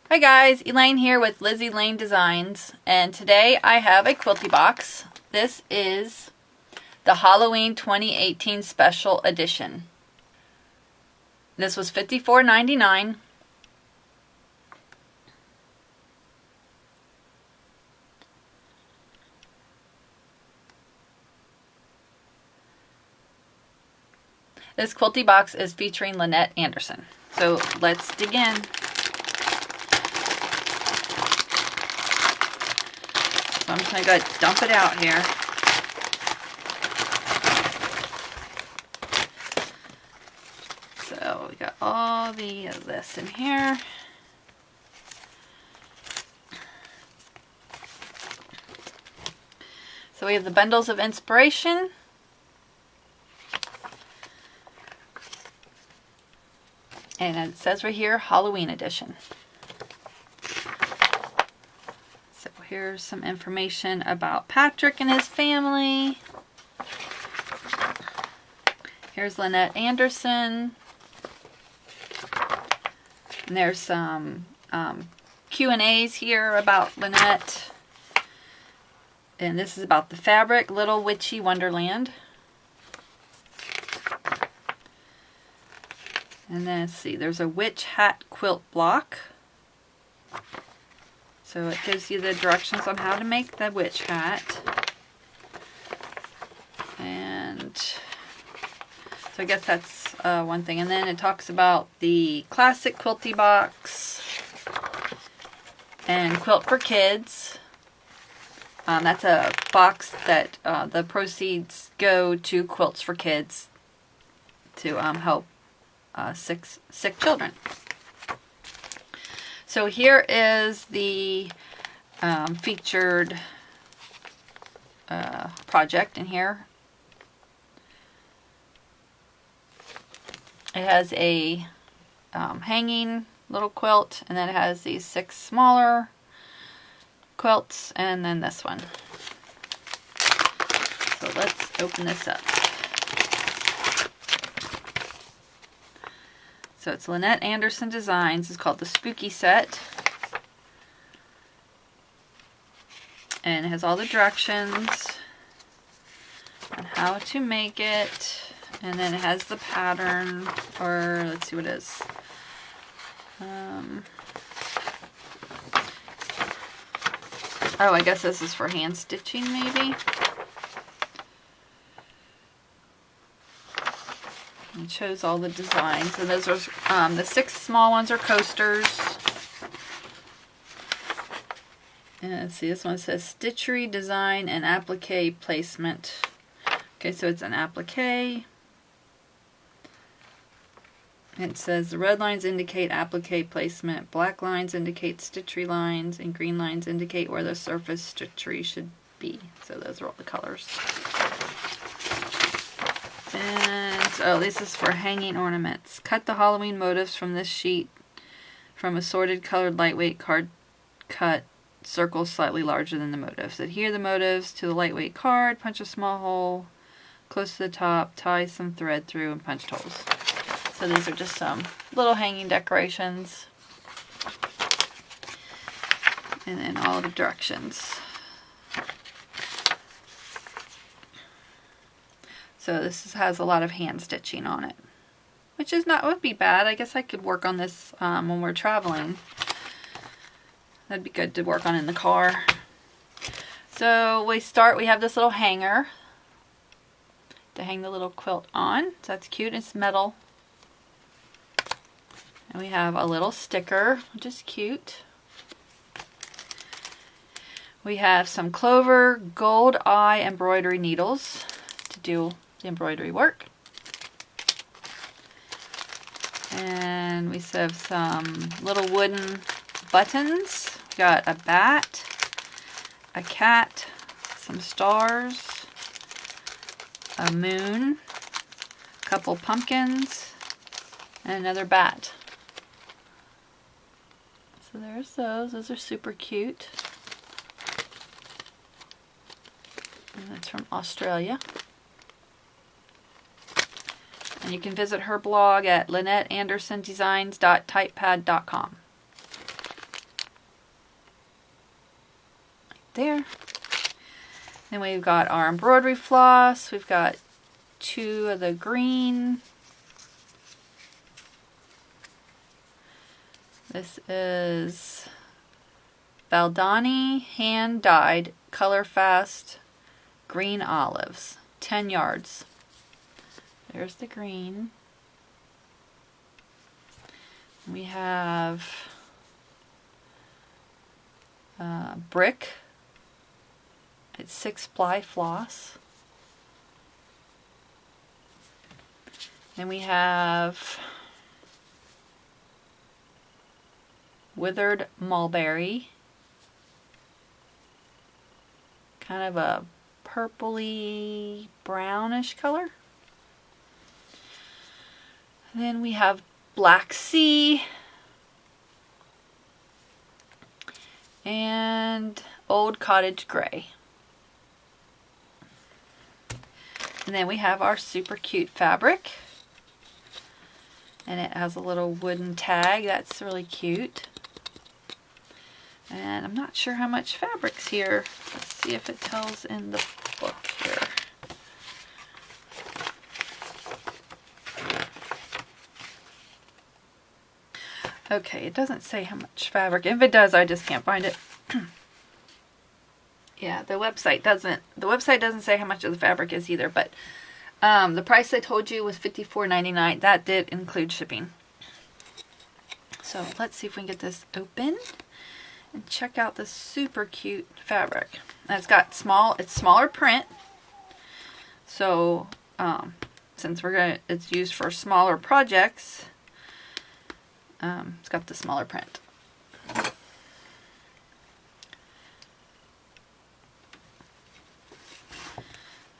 Hi guys, Elaine here with Lizzie Laine Designs, and today I have a Quilty box. This is the Halloween 2018 Special Edition. This was $54.99. This Quilty box is featuring Laine Anderson. So let's dig in. So I'm just going to go dump it out here. So we got all this in here. So we have the bundles of inspiration. And it says right here, Halloween edition. So here's some information about Patrick and his family. Here's Laine Anderson. And there's some Q&As here about Laine. And this is about the fabric, Little Witchy Wonderland. And then let's see, there's a witch hat quilt block. So it gives you the directions on how to make the witch hat. And so I guess that's one thing. And then it talks about the classic Quilty box and Quilt for Kids. That's a box that the proceeds go to Quilts for Kids to help sick children. So here is the featured project in here. It has a hanging little quilt, and then it has these 6 smaller quilts, and then this one. So let's open this up. So it's Laine Anderson Designs. It's called the Spooky Set. And it has all the directions on how to make it. And then it has the pattern, or let's see what it is. Oh, I guess this is for hand stitching maybe. It shows all the designs, and those are the 6 small ones are coasters. And let's see, this one says stitchery, design, and applique placement. Okay, so it's an applique. It says the red lines indicate applique placement, black lines indicate stitchery lines, and green lines indicate where the surface stitchery should be. So those are all the colors. And oh, this is for hanging ornaments. Cut the Halloween motifs from this sheet from assorted colored lightweight card cut circles slightly larger than the motifs. Adhere the motifs to the lightweight card, punch a small hole close to the top, tie some thread through, and punch holes. So these are just some little hanging decorations. And then all the directions. So this has a lot of hand stitching on it, which is not would be bad. I guess I could work on this when we're traveling. That'd be good to work on in the car. So we have this little hanger to hang the little quilt on. So that's cute. It's metal. And we have a little sticker, which is cute. We have some clover gold eye embroidery needles to do the embroidery work. And we have some little wooden buttons. We got a bat, a cat, some stars, a moon, a couple pumpkins, and another bat. So there's those. Those are super cute. And that's from Australia. And you can visit her blog at LynetteAndersonDesigns.typepad.com. there. Then we've got our embroidery floss. We've got 2 of the green. This is Valdani hand dyed color fast green olives, 10 yards. There's the green. We have brick. It's 6-ply floss. Then we have withered mulberry. Kind of a purpley brownish color. Then we have Black Sea and Old Cottage Gray. And then we have our super cute fabric. And it has a little wooden tag. That's really cute. And I'm not sure how much fabric's here. Let's see if it tells in the book here. Okay, it doesn't say how much fabric. If it does, I just can't find it. Yeah, the website doesn't say how much of the fabric is either, but the price I told you was $54.99. That did include shipping. So let's see if we can get this open and check out this super cute fabric. And it's got smaller print. So since it's used for smaller projects, it's got the smaller print.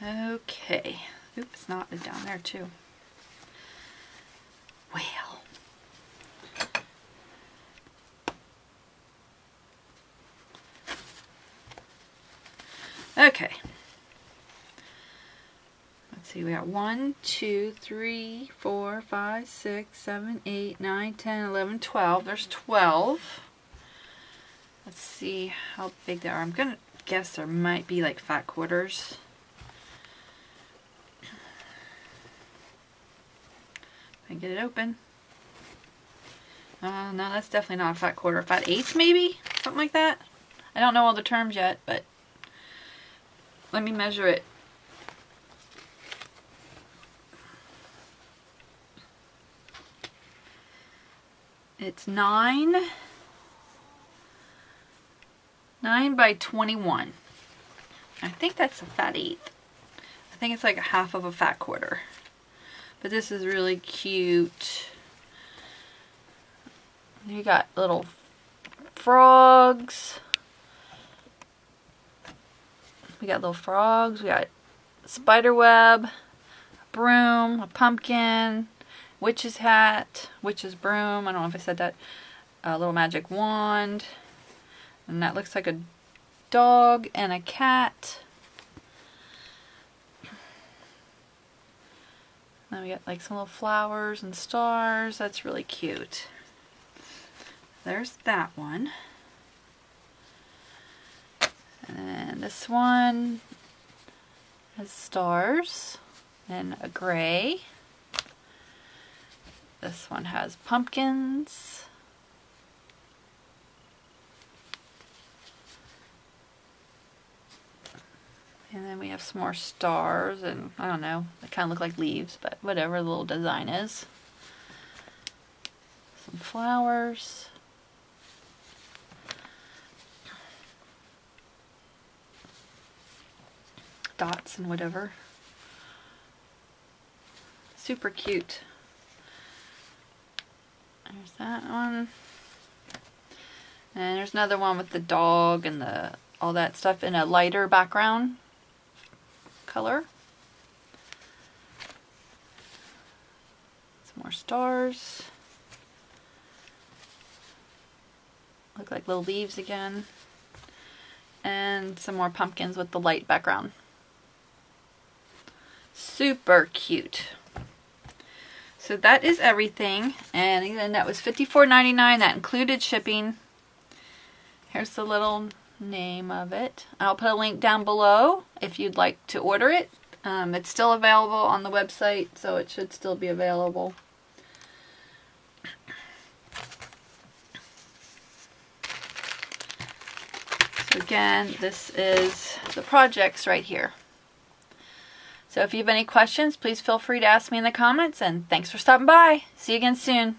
Okay. Oops, it's not down there too. Well. Okay. Let's see, we got 1, 2, 3, 4, 5, 6, 7, 8, 9, 10, 11, 12. There's 12. Let's see how big they are. I'm gonna guess there might be like fat quarters. I get it open. No, that's definitely not a fat quarter. Fat eighth maybe? Something like that. I don't know all the terms yet, but let me measure it. It's 9 by 21. I think that's a fat eighth. I think it's like a half of a fat quarter. But this is really cute. You got little frogs. We got little frogs. We got spider web, a broom, a pumpkin, witch's hat, witch's broom. I don't know if I said that. A little magic wand. And that looks like a dog and a cat. Then we got like some little flowers and stars. That's really cute. There's that one. And then this one has stars and a gray. This one has pumpkins. And then we have some more stars, and I don't know, they kind of look like leaves, but whatever the little design is. Some flowers. Dots and whatever. Super cute. There's that one. And there's another one with the dog and all that stuff in a lighter background color. Some more stars. Look like little leaves again. And some more pumpkins with the light background. Super cute. So that is everything. And again, that was $54.99. That included shipping. Here's the little name of it. I'll put a link down below if you'd like to order it. It's still available on the website, so it should still be available. So again, this is the projects right here. So if you have any questions, please feel free to ask me in the comments, and thanks for stopping by. See you again soon.